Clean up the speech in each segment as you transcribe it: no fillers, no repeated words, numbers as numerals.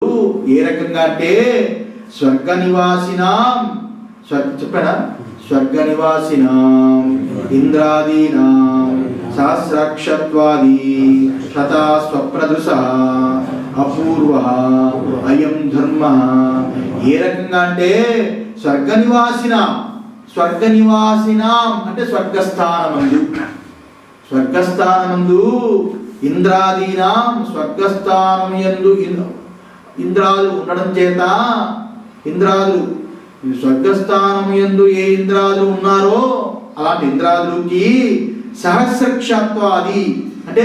ఏ రకంగా అంటే స్వర్గ నివాసినాం చెప్పాడా స్వర్గ నివాసినాం ఇంద్రాదీనాం సహస్రాక్షత్వాది తథా స్వప్రదృశ అపూర్వ అయం ధర్మ. ఏ రకంగా అంటే స్వర్గ నివాసినాం అంటే స్వర్గస్థానమందు ఇంద్రాదీనాం స్వర్గస్థానం యందు ఇంద్రాదులు ఉండడం చేత ఇంద్రాదులు స్వర్గస్థానం యందు ఏ ఇంద్రాదులు ఉన్నారో అలాంటి ఇంద్రాదులకి సహస్రక్షత్వాది అంటే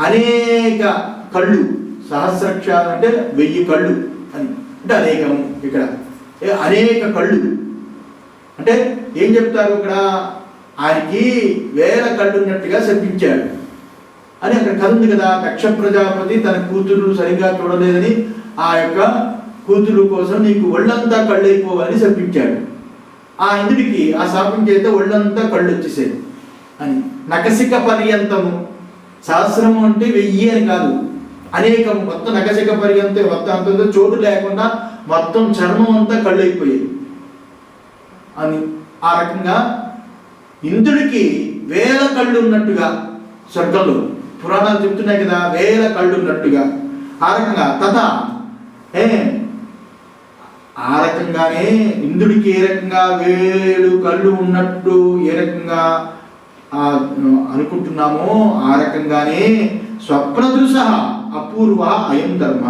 అనేక కళ్ళు, సహస్రక్ష అంటే 1000 కళ్ళు అని అంటే అనేకం. ఇక్కడ అనేక కళ్ళు అంటే ఏం చెప్తారు ఇక్కడ, ఆయనకి 1000 కళ్ళు ఉన్నట్టుగా శపించాడు అని అక్కడ కథ ఉంది కదా. దక్ష ప్రజాపతి తన కూతురు సరిగ్గా చూడలేదని ఆ యొక్క కూతురు కోసం నీకు ఒళ్ళంతా కళ్ళు అయిపోవాలని శపించాడు. ఆ ఇంద్రుడికి ఆ శాపం చేత ఒళ్ళంతా కళ్ళు వచ్చేసాయి అని. నకసిక పర్యంతము, సహస్రము అంటే 1000 అని కాదు, అనేకం. మొత్తం నకసిక పర్యంతం మొత్తం చోటు లేకుండా మొత్తం చర్మం అంతా కళ్ళు అయిపోయాయి అని. ఆ రకంగా ఇంద్రుడికి 1000 కళ్ళు ఉన్నట్టుగా స్వర్గంలో పురాణాలు చెప్తున్నాయి కదా, 1000 కళ్ళు ఉన్నట్టుగా. ఆ రకంగా తథా ఆ రకంగానే ఇంద్రుడికి ఏ రకంగా 1000 కళ్ళు ఉన్నట్టు ఏ రకంగా అనుకుంటున్నామో ఆ రకంగానే స్వప్నదృశ అపూర్వ అయం ధర్మ.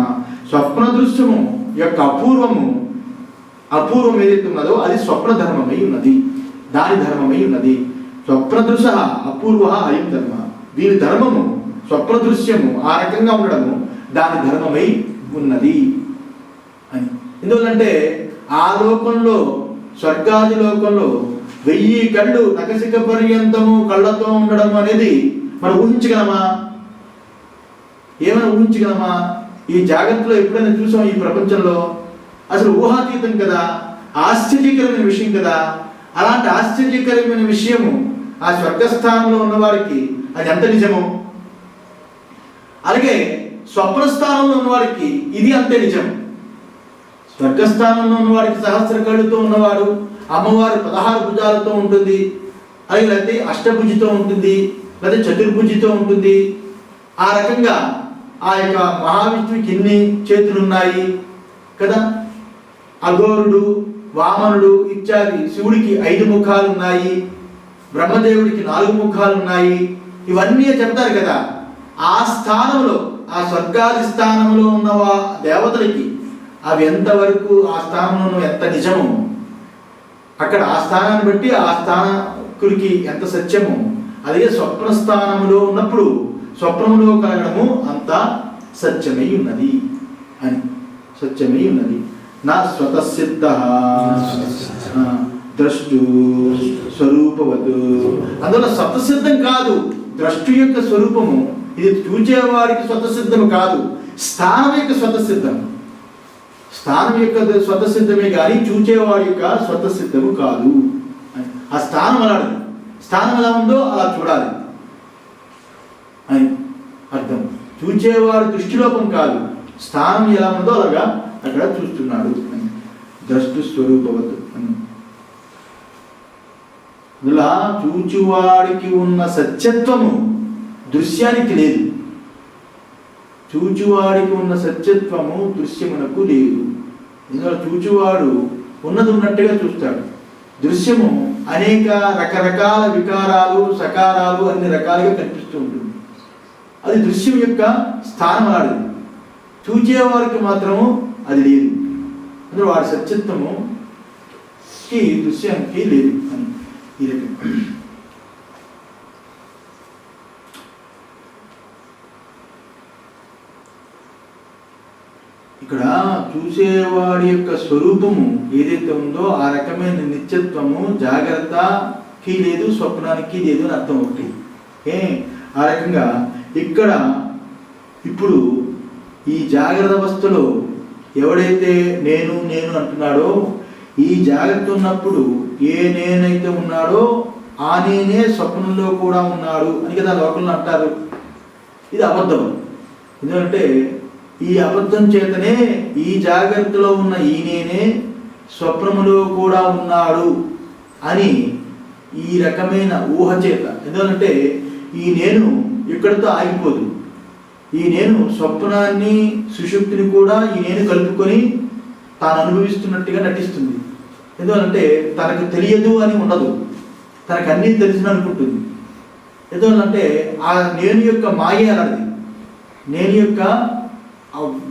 స్వప్న దృశ్యము యొక్క అపూర్వం ఏదైతే ఉన్నదో అది స్వప్న ధర్మమై ఉన్నది, దాని ధర్మమై ఉన్నది. స్వప్నదృశ అపూర్వ అయం ధర్మ. దీని ధర్మము స్వప్న దృశ్యము ఆ రకంగా ఉండడము దాని ధర్మమై ఉన్నది అని. ఎందువల్లంటే ఆ లోకంలో స్వర్గాది లోకంలో 1000 కళ్ళు నకసిక పర్యంతము కళ్ళతో ఉండడం అనేది మనం ఊహించగలమా? ఏమైనా ఊహించగలమా? ఈ జాగ్రత్తలో ఎప్పుడైనా చూసాం ఈ ప్రపంచంలో? అసలు ఊహాతీతం కదా, ఆశ్చర్యకరమైన విషయం కదా. అలాంటి ఆశ్చర్యకరమైన విషయము ఆ స్వర్గస్థానంలో ఉన్నవారికి అది ఎంత నిజమో, అలాగే స్వప్నస్థానంలో ఉన్నవారికి ఇది అంతే నిజం. స్వర్గస్థానంలో ఉన్నవాడికి సహస్ర కళ్ళుతో ఉన్నవాడు, అమ్మవారు 16 భుజాలతో ఉంటుంది, అలాగే లేకపోతే అష్టభుజితో ఉంటుంది, లేదా చతుర్భుజితో ఉంటుంది. ఆ రకంగా ఆ యొక్క మహావిష్ణువుకి ఎన్ని చేతులు ఉన్నాయి కదా. అఘోరుడు, వామనుడు ఇత్యాది శివుడికి 5 ముఖాలు ఉన్నాయి, బ్రహ్మదేవుడికి 4 ముఖాలు ఉన్నాయి. ఇవన్నీ చెప్తారు కదా. ఆ స్థానంలో ఆ స్వర్గాది స్థానంలో ఉన్న దేవతలకి అవి ఎంతవరకు ఆ స్థానంలో ఎంత నిజము, అక్కడ ఆ స్థానాన్ని బట్టి ఆ స్థానకుడికి ఎంత సత్యము, అదే స్వప్న స్థానములో ఉన్నప్పుడు స్వప్నములో కలగడము అంత సత్యమై ఉన్నది అని. సత్యమై ఉన్నది. నా స్వతసిద్ధ ద్రష్టు స్వరూపవత్. అందులో స్వతసిద్ధం కాదు, ద్రష్టు యొక్క స్వరూపము. ఇది చూచేవాడికి స్వతసిద్ధము కాదు, స్థానం యొక్క స్వతసిద్ధం. స్థానం యొక్క స్వతసిద్ధమే కానీ చూచేవాడి యొక్క స్వతసిద్ధము కాదు. ఆ స్థానం అలాంటిది, స్థానం ఎలా ఉందో అలా చూడాలి అని అర్థం. చూచేవాడు దృష్టిలోపం కాదు, స్థానం ఎలా ఉందో అలాగా అక్కడ చూస్తున్నాడు అని. ద్రష్టు స్వరూపవత్ అని. ఇలా చూచువాడికి ఉన్న సత్యత్వము దృశ్యానికి లేదు. చూచువాడికి ఉన్న సత్యత్వము దృశ్యమునకు లేదు. ఇందులో చూచువాడు ఉన్నది ఉన్నట్టుగా చూస్తాడు. దృశ్యము అనేక రకరకాల వికారాలు, సకారాలు అన్ని రకాలుగా కనిపిస్తూ ఉంటుంది. అది దృశ్యం యొక్క స్థానం అలాంటిది. చూచేవారికి మాత్రము అది లేదు. అందులో వాడి సత్యత్వముకి దృశ్యానికి లేదు అని ఈ రకంగా. ఇక్కడ చూసేవాడి యొక్క స్వరూపము ఏదైతే ఉందో ఆ రకమైన నిత్యత్వము జాగ్రత్తకి లేదు, స్వప్నానికి లేదు అని అర్థం ఒకటి. ఆ రకంగా ఇక్కడ ఇప్పుడు ఈ జాగ్రత్త అవస్థలో ఎవడైతే నేను నేను అంటున్నాడో, ఈ జాగ్రత్త ఉన్నప్పుడు ఏ నేనైతే ఉన్నాడో ఆ నేనే స్వప్నంలో కూడా ఉన్నాడు అని కదా లోకంలో అంటారు. ఇది అబద్ధం. ఎందుకంటే ఈ అబద్ధం చేతనే ఈ జాగ్రత్తలో ఉన్న ఈ నేనే స్వప్నములో కూడా ఉన్నాడు అని ఈ రకమైన ఊహ చేత, ఎందుకంటే ఈ నేను ఇక్కడితో ఆగిపోదు. ఈ నేను స్వప్నాన్ని సుషుప్తిని కూడా ఈ నేను కలుపుకొని తాను అనుభవిస్తున్నట్టుగా నటిస్తుంది. ఎందుకంటే తనకు తెలియదు అని ఉండదు, తనకు అన్నీ తెలిసిన అనుకుంటుంది. ఎందుకంటే ఆ నేను యొక్క మాయ అలాంటిది, నేను యొక్క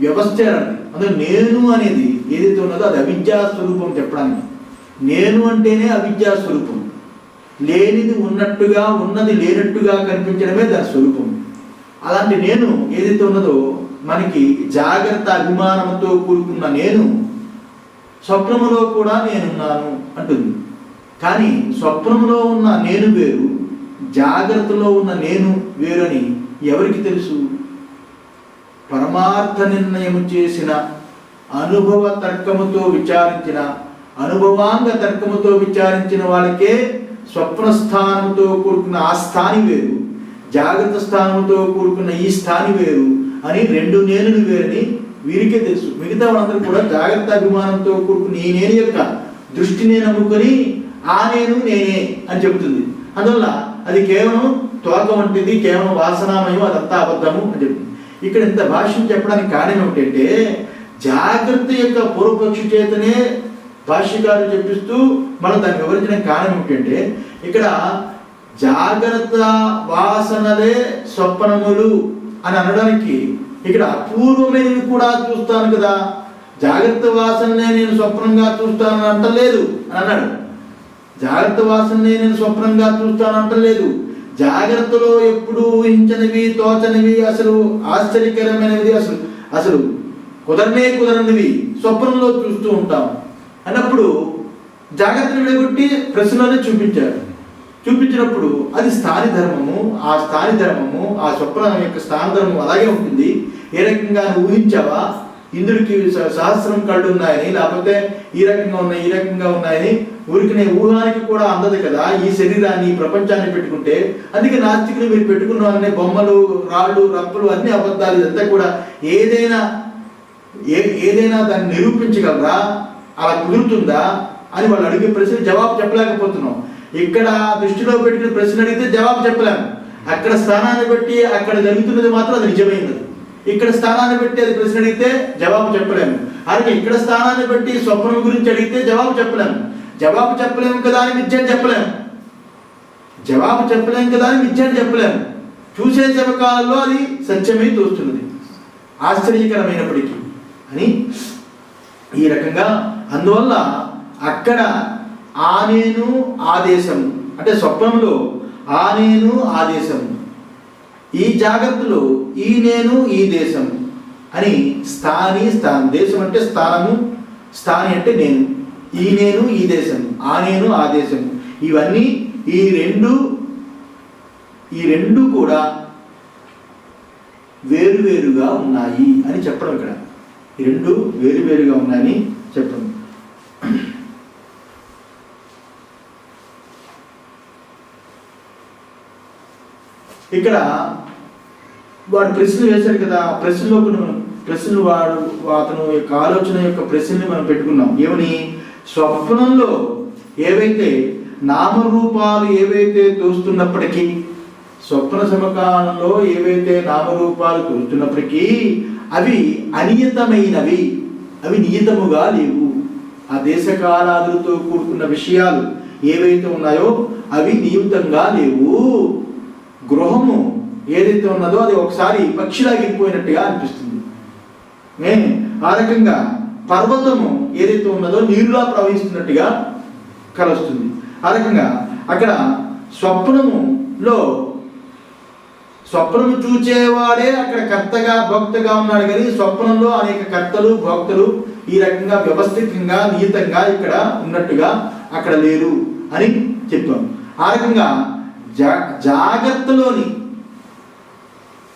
వ్యవస్థ అలాంటిది. అందులో నేను అనేది ఏదైతే ఉన్నదో అది అవిద్యా స్వరూపం చెప్పడానికి. నేను అంటేనే అవిద్యా స్వరూపం. లేనిది ఉన్నట్టుగా, ఉన్నది లేనట్టుగా కనిపించడమే దాని స్వరూపం. అలాంటి నేను ఏదైతే ఉన్నదో మనకి జాగ్రత్త అభిమానంతో కూడుకున్న నేను స్వప్నములో కూడా నేనున్నాను అంటుంది. కానీ స్వప్నములో ఉన్న నేను వేరు, జాగ్రత్తలో ఉన్న నేను వేరు అని ఎవరికి తెలుసు? పరమార్థ నిర్ణయము చేసిన, అనుభవ తర్కముతో విచారించిన, అనుభవాంగ తర్కముతో విచారించిన వాళ్ళకే స్వప్న స్థానంతో కూడుకున్న ఆ స్థాని వేరు, జాగ్రత్త స్థానంతో కూడుకున్న ఈ స్థాని వేరు అని రెండు నేనులు వేరని వీరికే తెలుసు. మిగతా వాళ్ళందరూ కూడా జాగ్రత్త అభిమానంతో కూడుకున్న ఈ నేను యొక్క దృష్టిని నమ్ముకొని ఆ నేను నేనే అని చెబుతుంది. అందువల్ల అది కేవలం తోక వంటిది, కేవలం వాసనామయం, అదంతా అబద్ధము అని చెప్తుంది. ఇక్కడ ఇంత భాష్యం చెప్పడానికి కారణం ఏమిటంటే జాగ్రత్త యొక్క పూర్వపక్షి చేతనే భాష్యకారు చెప్పిస్తూ మనం దాన్ని వివరించడానికి కారణం ఏమిటంటే ఇక్కడ జాగ్రత్త వాసనలే స్వప్నములు అని అనడానికి ఇక్కడ అపూర్వమైనవి కూడా చూస్తాను కదా, జాగ్రత్త వాసననే నేను స్వప్నంగా చూస్తాను అంటలేదు అని అన్నాడు. జాగ్రత్త వాసననే నేను స్వప్నంగా చూస్తాను అంటలేదు. జాగ్రత్తలో ఎప్పుడు ఊహించనివి, తోచనివి, అసలు ఆశ్చర్యకరమైనవి, అసలు కుదరనివి స్వప్నంలో చూస్తూ ఉంటాం అన్నప్పుడు జాగ్రత్తను విడగొట్టి ప్రశ్నలోనే చూపించినప్పుడు అది స్థాని ధర్మము. ఆ స్థాని ధర్మము, ఆ స్వప్నం యొక్క స్థాన ధర్మం అలాగే ఉంటుంది. ఏ రకంగా ఊహించావా, ఇంద్రుడికి సహస్రం కళ్ళు ఉన్నాయని, లేకపోతే ఈ రకంగా ఉన్నాయని ఊరికి ఊహానికి కూడా అందదు కదా ఈ శరీరాన్ని, ఈ ప్రపంచాన్ని పెట్టుకుంటే. అందుకే నాస్తికులు మీరు పెట్టుకున్న వాళ్ళని బొమ్మలు, రాళ్ళు, రప్పులు అన్ని అబద్ధాలు. ఇదంతా కూడా ఏదైనా దాన్ని నిరూపించగలరా, అలా కుదురుతుందా అని వాళ్ళు అడిగే ప్రశ్న జవాబు చెప్పలేకపోతున్నాం. ఇక్కడ దృష్టిలో పెట్టుకుని ప్రశ్న అడిగితే జవాబు చెప్పలేము. అక్కడ స్థానాన్ని బట్టి అక్కడ జరుగుతున్నది మాత్రం అది నిజమైనది. ఇక్కడ స్థానాన్ని బట్టి అది ప్రశ్న అడిగితే జవాబు చెప్పలేము. అలాగే ఇక్కడ స్థానాన్ని బట్టి స్వప్నం గురించి అడిగితే జవాబు చెప్పలేము. జవాబు చెప్పలేము కదా అని మిథ్యని చెప్పలేము. జవాబు చెప్పలేము కదా అని మిథ్యని చెప్పలేము. చూసే శవకాలంలో అది సత్యమై తోస్తున్నది, ఆశ్చర్యకరమైనప్పటికీ అని ఈ రకంగా. అందువల్ల అక్కడ ఆ నేను ఆదేశము అంటే స్వప్నంలో ఆ నేను ఆదేశము, ఈ జాగ్రత్తలో ఈ నేను ఈ దేశము అని స్థానం. దేశం అంటే స్థానము, స్థాని అంటే నేను. ఈ నేను ఈ దేశము, ఆ నేను ఆ దేశము, ఇవన్నీ ఈ రెండు కూడా వేరువేరుగా ఉన్నాయి అని చెప్పడం. ఇక్కడ ఈ రెండు వేరువేరుగా ఉన్నాయని చెప్పడం. ఇక్కడ వాడు ప్రశ్నలు వేశాడు కదా, ప్రశ్నలో ప్రశ్నలు అతను యొక్క ఆలోచన యొక్క ప్రశ్నని మనం పెట్టుకున్నాం. ఏమని? స్వప్నంలో ఏవైతే నామరూపాలు ఏవైతే తోస్తున్నప్పటికీ, స్వప్న సమకాలంలో ఏవైతే నామరూపాలు తోస్తున్నప్పటికీ అవి అనియతమైనవి, అవి నియతముగా లేవు. ఆ దేశకాలాదులతో కూడుకున్న విషయాలు ఏవైతే ఉన్నాయో అవి నియుక్తంగా లేవు. గృహము ఏదైతే ఉన్నదో అది ఒకసారి పక్షిలాగిపోయినట్టుగా అనిపిస్తుంది. ఆ రకంగా పర్వతము ఏదైతే ఉన్నదో నీరులా ప్రవహిస్తున్నట్టుగా కలుస్తుంది. ఆ రకంగా అక్కడ స్వప్నము చూచేవాడే అక్కడ కర్తగా భోక్తగా ఉన్నాడు. కానీ స్వప్నంలో అనేక కర్తలు భోక్తలు ఈ రకంగా వ్యవస్థితంగా నియతంగా ఇక్కడ ఉన్నట్టుగా అక్కడ లేరు అని చెప్పాం. ఆ రకంగా జాగ్రత్తలోని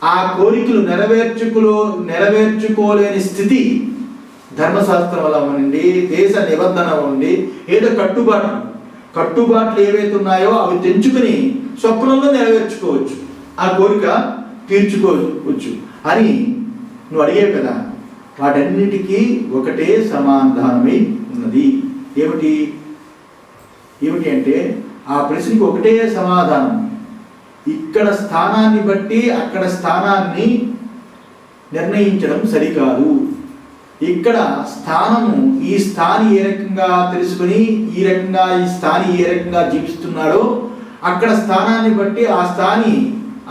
ఆ కోరికలు నెరవేర్చుకోలేని స్థితి ధర్మశాస్త్రం వల్ల ఉండి, దేశ నిబంధన ఉండి, ఏదో కట్టుబాట్లు ఏవైతే ఉన్నాయో అవి తెంచుకుని స్వప్నంలో నెరవేర్చుకోవచ్చు, ఆ కోరిక తీర్చుకోవచ్చు అని నువ్వు అడిగావు కదా. వాటన్నిటికీ ఒకటే సమాధానమై ఉన్నది. ఏమిటి అంటే ఆ ప్రశ్నకి ఒకటే సమాధానం. ఇక్కడ స్థానాన్ని బట్టి అక్కడ స్థానాన్ని నిర్ణయించడం సరికాదు. ఇక్కడ స్థానము, ఈ స్థాని ఏ రకంగా తెలుసుకుని ఈ స్థాని ఏ రకంగా జీవిస్తున్నాడో అక్కడ స్థానాన్ని బట్టి ఆ స్థాని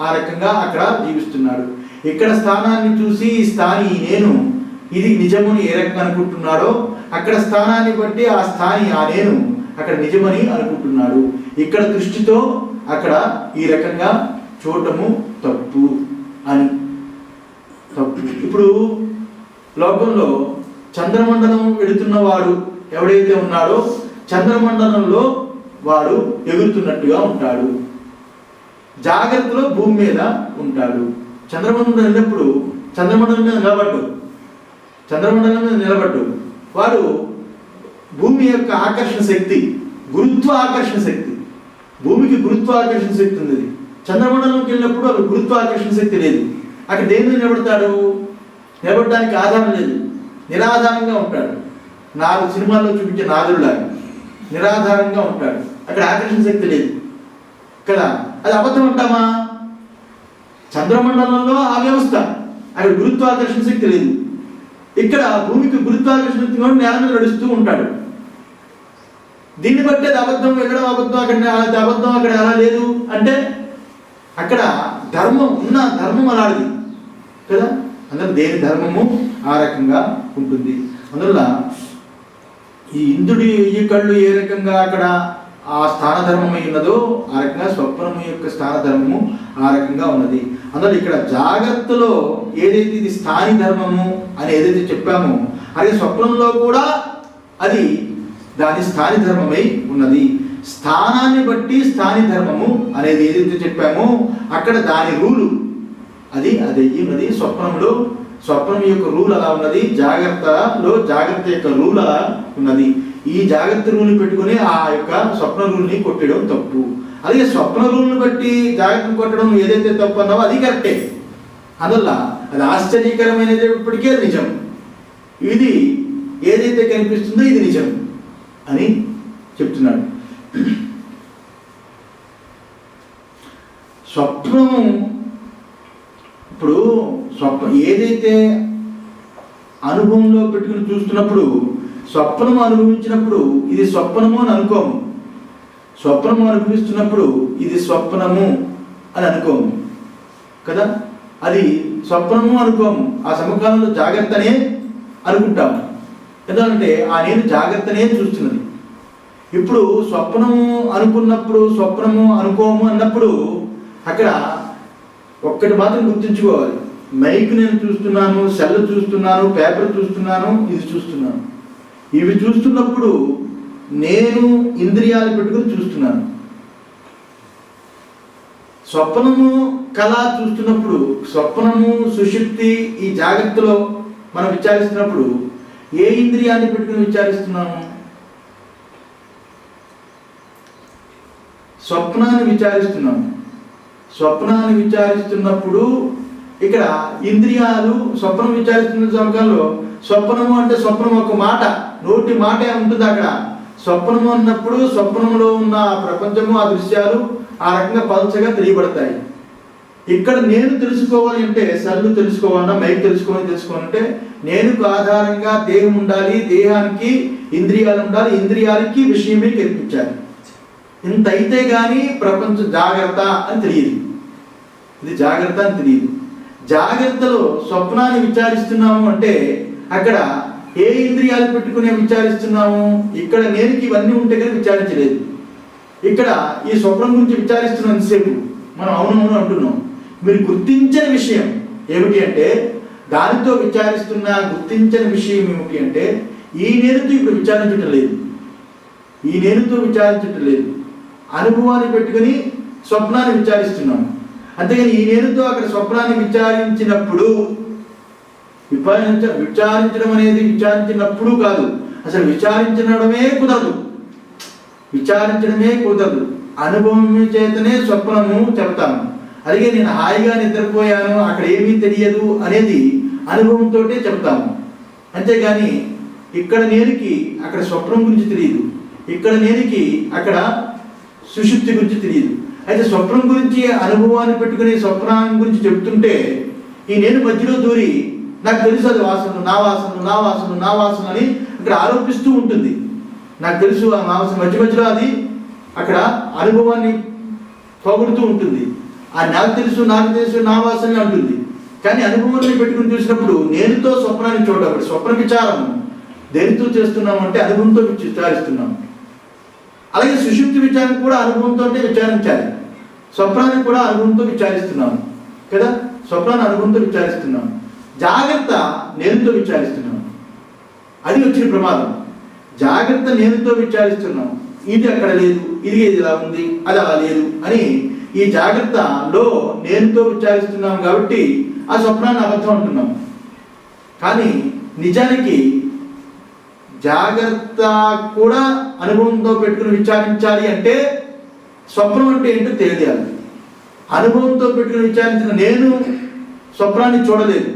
ఆ రకంగా అక్కడ జీవిస్తున్నాడు. ఇక్కడ స్థానాన్ని చూసి ఈ స్థాని నేను ఇది నిజమని ఏ రకంగా అనుకుంటున్నాడో అక్కడ స్థానాన్ని బట్టి ఆ స్థాని ఆ నేను అక్కడ నిజమని అనుకుంటున్నాడు. ఇక్కడ దృష్టితో అక్కడ ఈ రకంగా చూడటము తప్పు అని. ఇప్పుడు లోకంలో చంద్రమండలం వెళుతున్నవాడు ఎవడైతే ఉన్నాడో చంద్రమండలంలో వాడు ఎగురుతున్నట్టుగా ఉంటాడు. జాగ్రత్తలో భూమి మీద ఉంటాడు. చంద్రమండలం వెళ్ళినప్పుడు చంద్రమండలం మీద నిలబడ్డు వాడు భూమి యొక్క ఆకర్షణ శక్తి, గురుత్వాకర్షణ శక్తి, భూమికి గురుత్వాకర్షణ శక్తి ఉంది. చంద్రమండలంకి వెళ్ళినప్పుడు అక్కడ గురుత్వాకర్షణ శక్తి లేదు. అక్కడ దేని మీద నిలబడతాడు? నిలబడడానికి ఆధారం లేదు, నిరాధారంగా ఉంటాడు. 4 సినిమాల్లో చూపించే నాదుడులాగా నిరాధారంగా ఉంటాడు. అక్కడ ఆకర్షణ శక్తి లేదు కదా. అది అబద్ధం అంటామా? చంద్రమండలంలో ఆ వ్యవస్థ, అక్కడ గురుత్వాకర్షణ శక్తి లేదు. ఇక్కడ భూమికి గురుత్వాకర్షణ శక్తి నేల మీద నడుస్తూ ఉంటాడు. దీన్ని బట్టి అది అబద్ధం, వెళ్ళడం అబద్ధం, అక్కడ అబద్ధం, అక్కడ అలా లేదు అంటే అక్కడ ధర్మం ఉన్న ధర్మం అలాంటిది కదా. అందులో దేని ధర్మము ఆ రకంగా ఉంటుంది. అందువల్ల ఈ ఇంద్రుడి ఈ కళ్ళు ఏ రకంగా అక్కడ ఆ స్థాన ధర్మమై ఉన్నదో ఆ రకంగా స్వప్నము యొక్క స్థాన ధర్మము ఆ రకంగా ఉన్నది. అందువల్ల ఇక్కడ జాగ్రత్తలో ఏదైతే ఇది స్థాని ధర్మము అని ఏదైతే చెప్పామో అదే స్వప్నంలో కూడా అది దాని స్థాని ధర్మమై ఉన్నది. స్థానాన్ని బట్టి స్థాని ధర్మము అనేది ఏదైతే చెప్పామో అక్కడ దాని రూలు అది ఉన్నది. స్వప్నం యొక్క రూల్ అలా ఉన్నది, జాగ్రత్తలో జాగ్రత్త యొక్క రూల్ అలా ఉన్నది. ఈ జాగ్రత్త రూల్ని పెట్టుకుని ఆ యొక్క స్వప్న రూల్ని కొట్టడం తప్పు. అలాగే స్వప్న రూల్ని బట్టి జాగ్రత్తను కొట్టడం ఏదైతే తప్పు అన్నావో అది కరెక్టే. అందువల్ల అది ఆశ్చర్యకరమైనది, ఇప్పటికీ అది నిజం. ఇది ఏదైతే కనిపిస్తుందో ఇది నిజం అని చెప్తున్నాడు. స్వప్నము ఇప్పుడు ఏదైతే అనుభవంలో పెట్టుకుని చూస్తున్నప్పుడు స్వప్నము అనుభవించినప్పుడు ఇది స్వప్నము అని అనుకోము. స్వప్నము అనుభవిస్తున్నప్పుడు ఇది స్వప్నము అని అనుకోము కదా. అది స్వప్నము అనుకోము, ఆ సమకాలంలో జాగ్రత్తనే అనుకుంటాము. ఎందుకంటే ఆ నేను జాగ్రత్తనే చూస్తున్నది. ఇప్పుడు స్వప్నము అనుకున్నప్పుడు స్వప్నము అనుకోము అన్నప్పుడు అక్కడ ఒక్కటి మాత్రం గుర్తుంచుకోవాలి. మైక్ నేను చూస్తున్నాను, సెల్ చూస్తున్నాను, పేపర్ చూస్తున్నాను, ఇది చూస్తున్నాను. ఇవి చూస్తున్నప్పుడు నేను ఇంద్రియాలు పెట్టుకుని చూస్తున్నాను. స్వప్నము కళ చూస్తున్నప్పుడు, స్వప్నము సుషుప్తి ఈ జాగ్రత్తలో మనం విచారిస్తున్నప్పుడు ఏ ఇంద్రియాన్ని పెట్టుకుని విచారిస్తున్నాము? స్వప్నాన్ని విచారిస్తున్నాము. స్వప్నాన్ని విచారిస్తున్నప్పుడు ఇక్కడ ఇంద్రియాలు స్వప్నం విచారిస్తున్న సమయంలో స్వప్నము అంటే స్వప్నం ఒక మాట, నోటి మాటే ఉంటుంది. అక్కడ స్వప్నము అన్నప్పుడు స్వప్నంలో ఉన్న ప్రపంచము, ఆ దృశ్యాలు ఆ రకంగా పల్చగా తెలియబడతాయి. ఇక్కడ నేను తెలుసుకోవాలి అంటే సెల్ తెలుసుకోవాలన్నా, మైక్ తెలుసుకోవాలంటే నేనుకు ఆధారంగా దేహం ఉండాలి, దేహానికి ఇంద్రియాలు ఉండాలి, ఇంద్రియాలకి విషయమే కల్పించాలి. ఇంత అయితే కానీ ప్రపంచం జాగ్రత్త అని తెలియదు. ఇది జాగ్రత్త అని తెలియదు. జాగ్రత్తలో స్వప్నాన్ని విచారిస్తున్నాము అంటే అక్కడ ఏ ఇంద్రియాలు పెట్టుకునే విచారిస్తున్నాము? ఇక్కడ నేనుకి ఇవన్నీ ఉంటే కానీ విచారించలేదు. ఇక్కడ ఈ స్వప్నం గురించి విచారిస్తున్నంతసేపు మనం అవునవును అంటున్నాం. మీరు గుర్తించని విషయం ఏమిటి అంటే, దానితో విచారిస్తున్న గుర్తించని విషయం ఏమిటి అంటే ఈ నేనుతో ఇప్పుడు విచారించటం లేదు. ఈ నేనుతో విచారించటం లేదు. అనుభవాన్ని పెట్టుకుని స్వప్నాన్ని విచారిస్తున్నాము. అంతేగాని ఈ నేనుతో అక్కడ స్వప్నాన్ని విచారించినప్పుడు విచారించడం అనేది విచారించినప్పుడు కాదు, అసలు విచారించడమే కుదరదు. అనుభవం చేతనే స్వప్నము చెప్తాము. అలాగే నేను హాయిగా నిద్రపోయాను, అక్కడ ఏమీ తెలియదు అనేది అనుభవంతో చెప్తాము. అంతేగాని ఇక్కడ నేనుకి అక్కడ స్వప్నం గురించి తెలియదు, ఇక్కడ నేనుకి అక్కడ సుషుప్తి గురించి తెలియదు. అయితే స్వప్నం గురించి అనుభవాన్ని పెట్టుకుని స్వప్నాన్ని గురించి చెప్తుంటే ఈ నేను మధ్యలో దూరి నాకు తెలుసు అది వాసన, నా వాసన, నా వాసన, నా వాసన అని అక్కడ ఆరోపిస్తూ ఉంటుంది. నాకు తెలుసు ఆ వాసన, మధ్య మధ్యలో అది అక్కడ అనుభవాన్ని పొగుడుతూ ఉంటుంది. ఆ నాకు తెలుసు, నాకు తెలుసు, నా వాసన అంటుంది. కానీ అనుభవాన్ని పెట్టుకుని చూసినప్పుడు నేనుతో స్వప్నాన్ని చూడబడి స్వప్న విచారం దేనితో చేస్తున్నాము అంటే అనుభవంతో విచారిస్తున్నాము. అలాగే సుషుప్తి విచారం కూడా అనుభవంతో విచారించాలి. స్వప్నాన్ని కూడా అనుభవంతో విచారిస్తున్నాము కదా, స్వప్నాన్ని అనుభవంతో విచారిస్తున్నాము. జాగ్రత్త నేనుతో విచారిస్తున్నాము, అది వచ్చిన ప్రమాదం. జాగ్రత్త నేనుతో విచారిస్తున్నాం, ఇది అక్కడ లేదు, ఇది ఇలా ఉంది, అది అలా లేదు అని ఈ జాగ్రత్తలో నేనుతో విచారిస్తున్నాం కాబట్టి ఆ స్వప్నాన్ని అబద్ధం అంటున్నాం. కానీ నిజానికి జాగ్రత్త కూడా అనుభవంతో పెట్టుకుని విచారించాలి అంటే స్వప్నం అంటే ఏంటో తెలియాలి. అనుభవంతో పెట్టుకుని విచారించిన నేను స్వప్నాన్ని చూడలేదు,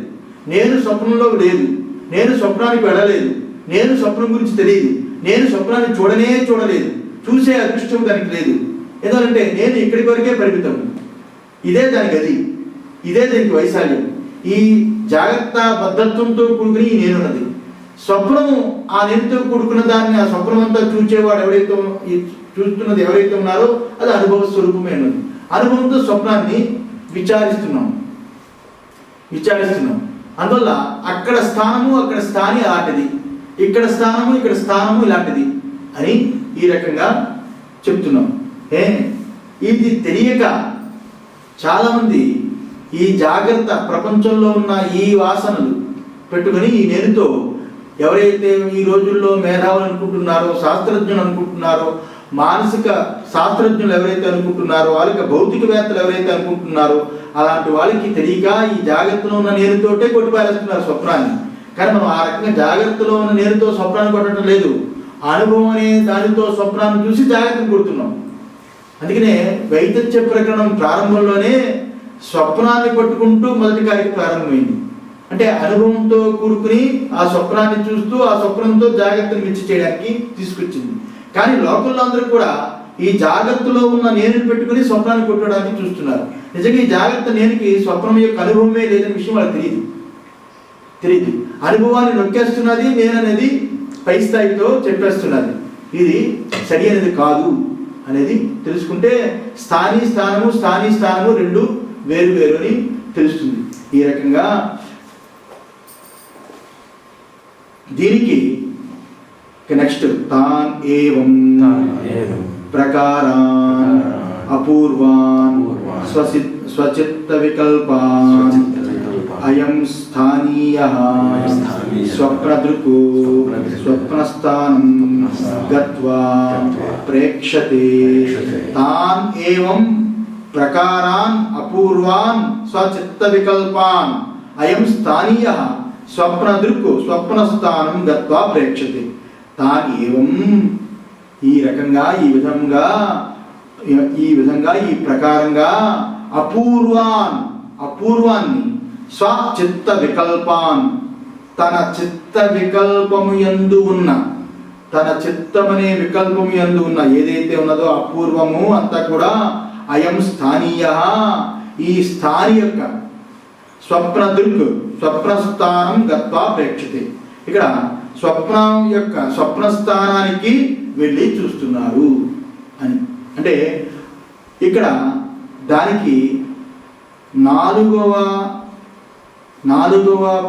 నేను స్వప్నంలో లేదు, నేను స్వప్నానికి వెళ్ళలేదు, నేను స్వప్నం గురించి తెలియదు, నేను స్వప్నాన్ని చూడలేదు, చూసే అదృష్టం దానికి లేదు. ఎందుకంటే నేను ఇక్కడి వరకే పరిమితం. ఇదే దాని గది, ఇదే దానికి వైశాల్యం. ఈ జాగ్రత్త భద్రత్వంతో కూడుకుని ఈ నేనున్నది. స్వప్నం ఆ నేనుతో కూడుకున్న దాన్ని, ఆ స్వప్నం అంతా చూచేవాడు చూస్తున్నది ఎవరైతే ఉన్నారో అది అనుభవ స్వరూపమే ఉన్నది. అనుభవంతో స్వప్నాన్ని విచారిస్తున్నాం. అందువల్ల అక్కడ స్థానము అక్కడ స్థాని అలాంటిది, ఇక్కడ స్థానము ఇక్కడ స్థానము ఇలాంటిది అని ఈ రకంగా చెప్తున్నాం. ఇది తెలియక చాలామంది ఈ జాగ్రత్త ప్రపంచంలో ఉన్న ఈ వాసనలు పెట్టుకొని ఈ నేనుతో ఎవరైతే ఈ రోజుల్లో మేధావులు అనుకుంటున్నారో, శాస్త్రజ్ఞులు అనుకుంటున్నారో, మానసిక శాస్త్రజ్ఞులు ఎవరైతే అనుకుంటున్నారో, వాళ్ళకి భౌతికవేత్తలు ఎవరైతే అనుకుంటున్నారో అలాంటి వాళ్ళకి తెలియక ఈ జాగ్రత్తలో ఉన్న నేనుతోటే కొట్టిపారేస్తున్నారు స్వప్నాన్ని. కానీ మనం ఆ రకంగా జాగ్రత్తలో ఉన్న నేనుతో స్వప్నాన్ని కొట్టడం లేదు, అనుభవం అనే దానితో స్వప్నాన్ని చూసి జాగ్రత్తను కొడుతున్నాం. అందుకనే వైద్య ప్రకరణం ప్రారంభంలోనే స్వప్నాన్ని పట్టుకుంటూ మొదటి కార్యక్రమం ప్రారంభమైంది. అంటే అనుభవంతో కూడుకుని ఆ స్వప్నాన్ని చూస్తూ ఆ స్వప్నంతో జాగ్రత్తను మించి చేయడానికి తీసుకొచ్చింది. కానీ లోకల్లో అందరూ కూడా ఈ జాగ్రత్తలో ఉన్న నేను పెట్టుకుని స్వప్నాన్ని కొట్టడానికి చూస్తున్నారు. నిజంగా ఈ జాగ్రత్త నేనుకి స్వప్నం యొక్క అనుభవమే లేదనే విషయం వాళ్ళకి తెలియదు. అనుభవాన్ని నొక్కేస్తున్నది నేననేది పై స్థాయితో చెప్పేస్తున్నది. ఇది సరి అనేది కాదు అనేది తెలుసుకుంటే స్థానము రెండు వేరు అని తెలుస్తుంది. ఈ రకంగా దీనికి నెక్స్ట్ తాన్ ఏవం ప్రకారాన్ అపూర్వాన్ స్వచిత్త వికల్పాన్ అయం స్థానీయః స్వప్నదృక్కు స్వప్నస్థానం గత్వా ప్రేక్షతే. తాన్ ఏవం ప్రకారాన్ అపూర్వాన్ స్వచిత్త వికల్పాన్ అయం స్థానీయః స్వప్నదృక్కు స్వప్నస్థానం గత్వా ప్రేక్షతే. తాన్ ఏవం ఈ రకంగా ఈ విధంగా ఈ ప్రకారంగా అపూర్వాన్ని స్వచిత్త వికల్పాన్ తన చిత్త వికల్పము యందు ఉన్న, తన చిత్తమనే వికల్పము యందు ఉన్న ఏదైతే ఉన్నదో అపూర్వము అంతా కూడా అయం స్థానీయః ఈ స్థాని యొక్క స్వప్నదృక్ స్వప్నస్థానం గత్వా ప్రేక్షతే. ఇక్కడ స్వప్నం యొక్క స్వప్నస్థానానికి వెళ్ళి చూస్తున్నారు అని. అంటే ఇక్కడ దానికి నాలుగవ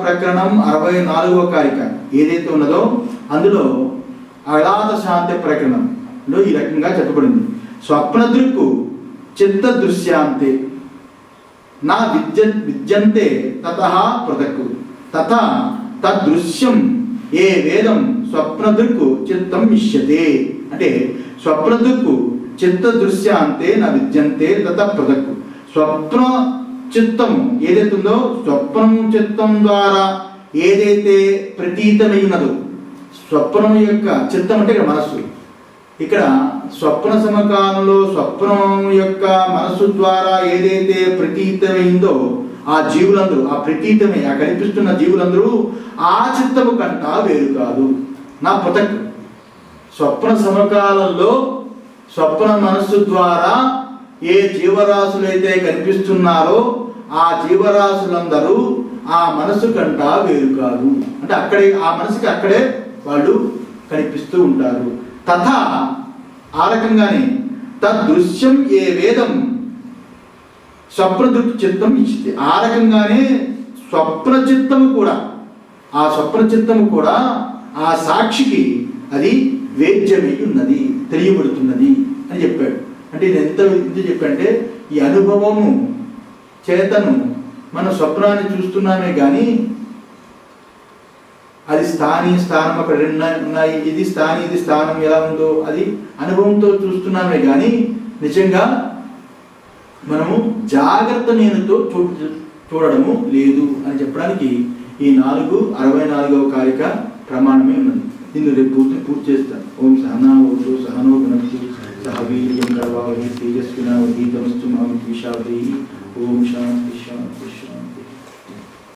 ప్రకరణం 64వ కారిక ఏదైతే ఉన్నదో అందులో అగాధ శాంతి ప్రకరణంలో ఈ రకంగా చెప్పబడింది. స్వప్నదృక్కు చిత్త దృశ్యాంతే నా విద్యంతే తతః పృథక్ తథా తదృశ్యం ఏ వేదం స్వప్నదృక్కు చిత్తం ఇష్యతే. అంటే స్వప్నదృక్కు చిత్త దృశ్యాంతే నా విద్యంతే తథా పృథక్. స్వప్న చిత్తము ఏదైతే ఉందో స్వప్నం చిత్తం ద్వారా ఏదైతే ప్రతీతమైనదో, స్వప్నం యొక్క చిత్తం అంటే ఇక్కడ మనస్సు, ఇక్కడ స్వప్న సమకాలంలో స్వప్నం యొక్క మనస్సు ద్వారా ఏదైతే ప్రతీతమైందో ఆ జీవులందరూ, ఆ ప్రతీతమే, ఆ కనిపిస్తున్న జీవులందరూ ఆ చిత్తము కంట వేరు కాదు. నా పృథక్ స్వప్న సమకాలంలో స్వప్న మనస్సు ద్వారా ఏ జీవరాశులైతే కనిపిస్తున్నారో ఆ జీవరాశులందరూ ఆ మనసు కంట వేరు కాదు. అంటే అక్కడే ఆ మనసుకి అక్కడే వాళ్ళు కనిపిస్తూ ఉంటారు. తథా ఆ రకంగానే తదృశ్యం ఏ వేదం స్వప్న చిత్తం ఇచ్చింది. ఆ రకంగానే స్వప్న చిత్తము కూడా, ఆ స్వప్న చిత్తము కూడా ఆ సాక్షికి అది వేద్యమై ఉన్నది, తెలియబడుతున్నది అని చెప్పాడు. అంటే ఇది ఎంత ఇది చెప్పంటే, ఈ అనుభవము చేతను మన స్వప్నాన్ని చూస్తున్నామే కానీ అది స్థానం అక్కడ రెండు ఉన్నాయి, ఇది స్థాని ఇది స్థానం ఎలా ఉందో అది అనుభవంతో చూస్తున్నామే కానీ నిజంగా మనము జాగ్రత్త నేనుతో చూడడము లేదు అని చెప్పడానికి ఈ 64వ కారిక ప్రమాణమే ఉన్నది. దీన్ని రేపు పూర్తి చేస్తాను. ఓం సహనావతు సహనో భునక్తు సహ వీర్యం కరవావహై తేజస్వినావధీతమస్తు మా విద్విషావహై. ఓం శాంతి శాంతి శాంతి.